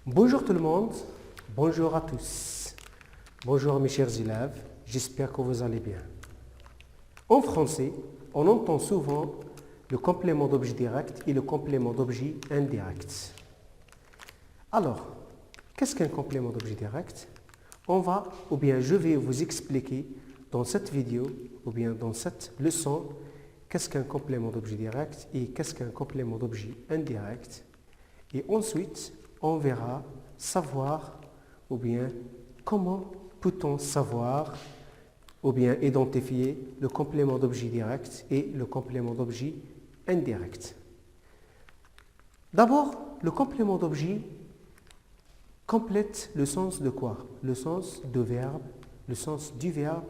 Bonjour tout le monde, bonjour à tous. Bonjour mes chers élèves, j'espère que vous allez bien. En français, on entend souvent le complément d'objet direct et le complément d'objet indirect. Alors, qu'est-ce qu'un complément d'objet direct? Je vais vous expliquer dans cette vidéo ou bien dans cette leçon qu'est-ce qu'un complément d'objet direct et qu'est-ce qu'un complément d'objet indirect. Et ensuite, on verra savoir ou bien comment peut-on savoir ou bien identifier le complément d'objet direct et le complément d'objet indirect. D'abord, le complément d'objet complète le sens de quoi? Le sens de verbe, le sens du verbe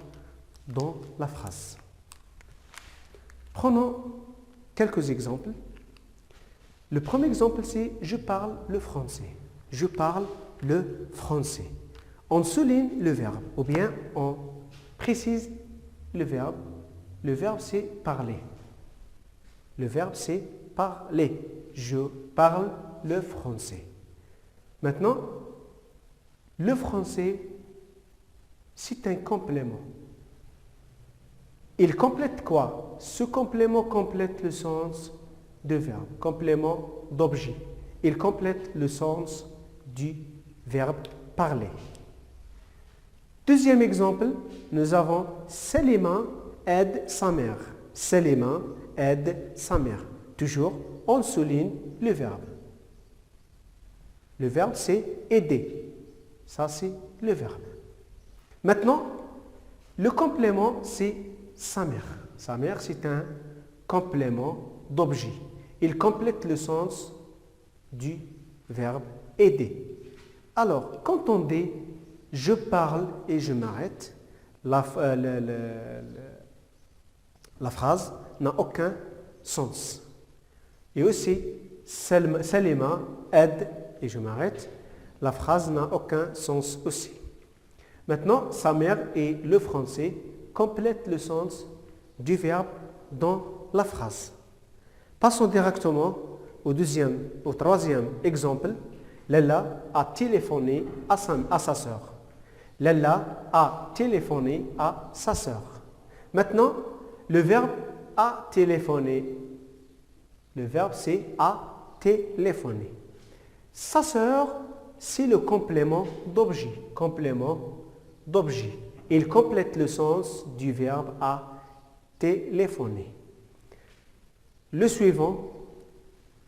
dans la phrase. Prenons quelques exemples. Le premier exemple, c'est « je parle le français ». Je parle le français. On souligne le verbe ou bien on précise le verbe. Le verbe, c'est « parler ». Le verbe, c'est « parler ». Je parle le français. Maintenant, le français, c'est un complément. Il complète quoi? Ce complément complète le sens de verbe, complément d'objet. Il complète le sens du verbe parler. Deuxième exemple, nous avons Salima aide sa mère. Salima aide sa mère. Toujours, on souligne le verbe. Le verbe, c'est aider. Ça, c'est le verbe. Maintenant, le complément, c'est sa mère. Sa mère, c'est un complément d'objet. Il complète le sens du verbe aider. Alors, quand on dit je parle et je m'arrête, la phrase n'a aucun sens. Et aussi, Salima aide et je m'arrête, la phrase n'a aucun sens aussi. Maintenant, sa mère et le français complètent le sens du verbe dans la phrase. Passons directement au troisième exemple. Lalla a téléphoné à sa sœur. Lalla a téléphoné à sa sœur. Maintenant, le verbe a téléphoné. Le verbe, c'est a téléphoné. Sa sœur, c'est le complément d'objet. Complément d'objet. Il complète le sens du verbe a téléphoné.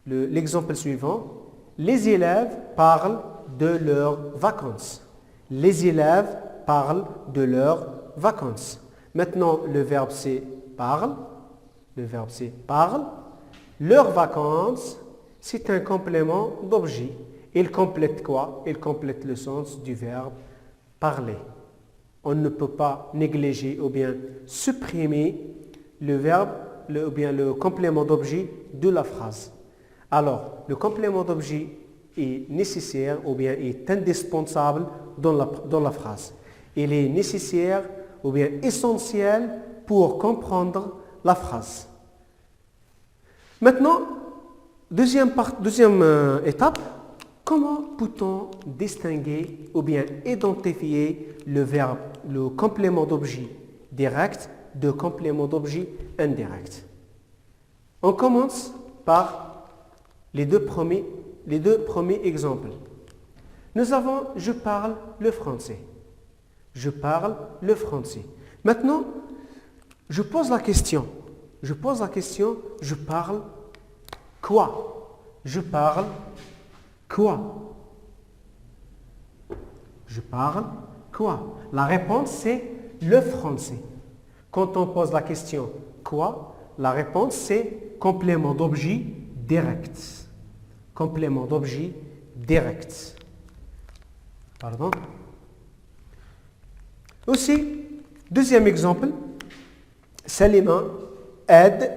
L'exemple suivant, les élèves parlent de leurs vacances. Les élèves parlent de leurs vacances. Maintenant, le verbe c'est parle. Le verbe c'est parle. Leurs vacances, c'est un complément d'objet. Il complète quoi? Il complète le sens du verbe parler. On ne peut pas négliger ou bien supprimer le verbe ou bien le complément d'objet de la phrase. Alors, le complément d'objet est nécessaire ou bien est indispensable dans la phrase. Il est nécessaire ou bien essentiel pour comprendre la phrase. Maintenant, deuxième étape, comment peut-on distinguer ou bien identifier le verbe, le complément d'objet direct de complément d'objet indirect? On commence par les deux premiers exemples. Nous avons « je parle le français ». Je parle le français. Maintenant, je pose la question. Je parle quoi? Je parle quoi? Je parle quoi? La réponse, c'est le français. Quand on pose la question quoi, la réponse, c'est complément d'objet direct. Complément d'objet direct. Pardon. Aussi, deuxième exemple, Salima aide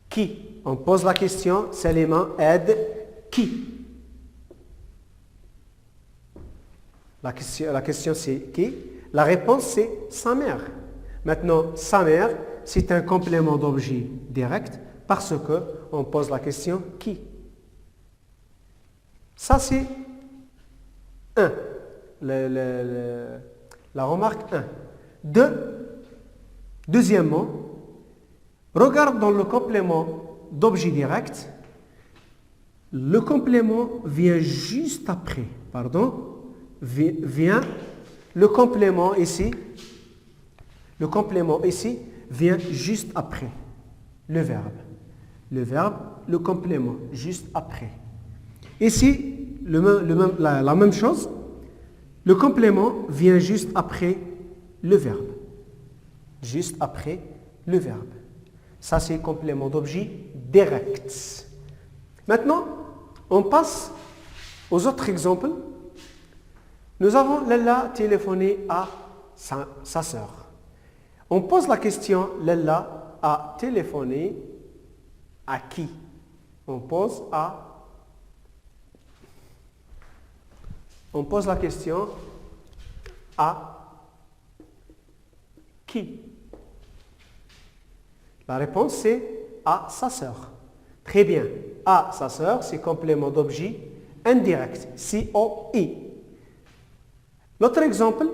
qui? On pose la question, Salima aide qui? La question c'est qui? La réponse c'est sa mère. Maintenant, sa mère, c'est un complément d'objet direct parce que on pose la question qui? Ça c'est 1. La remarque 1. 2. Deuxièmement, regarde dans le complément d'objet direct. Le complément vient juste après. Vient le complément ici. Le complément ici vient juste après le verbe. Le verbe, le complément, juste après. Ici, la même chose. Le complément vient juste après le verbe. Juste après le verbe. Ça, c'est complément d'objet direct. Maintenant, on passe aux autres exemples. Nous avons Lella téléphoné à sa sœur. On pose la question, Lella a téléphoné à qui? On pose la question à qui? La réponse c'est à sa sœur. Très bien. À sa sœur, c'est complément d'objet indirect. C-O-I. L'autre exemple,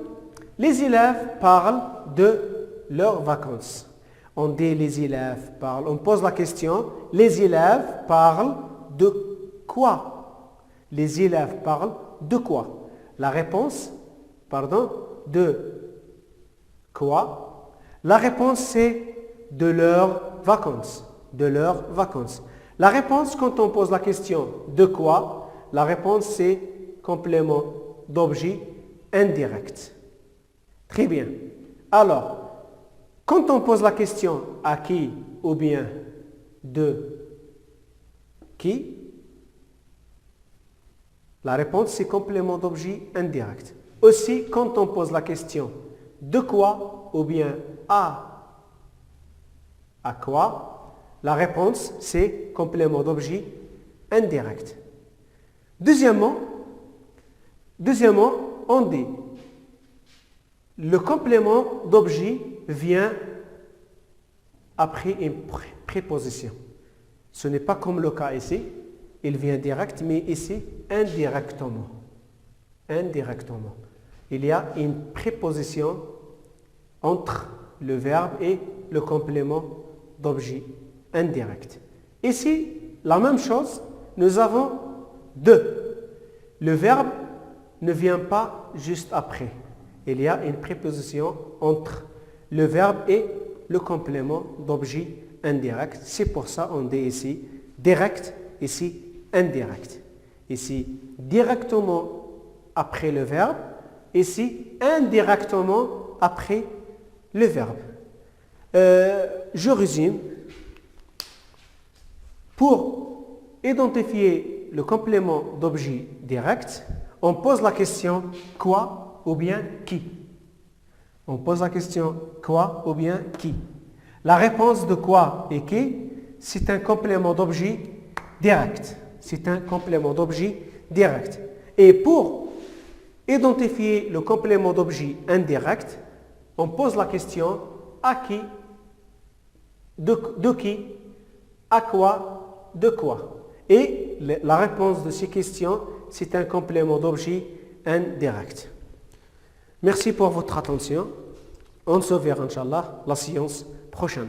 les élèves parlent de leurs vacances. On dit les élèves parlent. On pose la question, les élèves parlent de quoi? Les élèves parlent de quoi? La réponse, de quoi? La réponse c'est de leurs vacances. De leurs vacances. La réponse, quand on pose la question de quoi, la réponse c'est complément d'objet indirect. Très bien. Alors, quand on pose la question à qui ou bien de qui, la réponse c'est complément d'objet indirect. Aussi, quand on pose la question de quoi ou bien à quoi, la réponse c'est complément d'objet indirect. Deuxièmement, on dit le complément d'objet vient après une préposition. Ce n'est pas comme le cas ici, il vient direct, mais ici indirectement. Indirectement. Il y a une préposition entre le verbe et le complément d'objet indirect. Ici, la même chose, nous avons de. Le verbe ne vient pas juste après. Il y a une préposition entre le verbe et le complément d'objet indirect. C'est pour ça qu'on dit ici direct, ici indirect. Ici directement après le verbe, ici indirectement après le verbe. Je résume. Pour identifier le complément d'objet direct, on pose la question quoi ou bien qui. On pose la question quoi ou bien qui. La réponse de quoi et qui, c'est un complément d'objet direct. C'est un complément d'objet direct. Et pour identifier le complément d'objet indirect, on pose la question à qui, de qui, à quoi, de quoi. Et la réponse de ces questions, c'est un complément d'objet indirect. Merci pour votre attention. On se verra, Inch'Allah, la séance prochaine.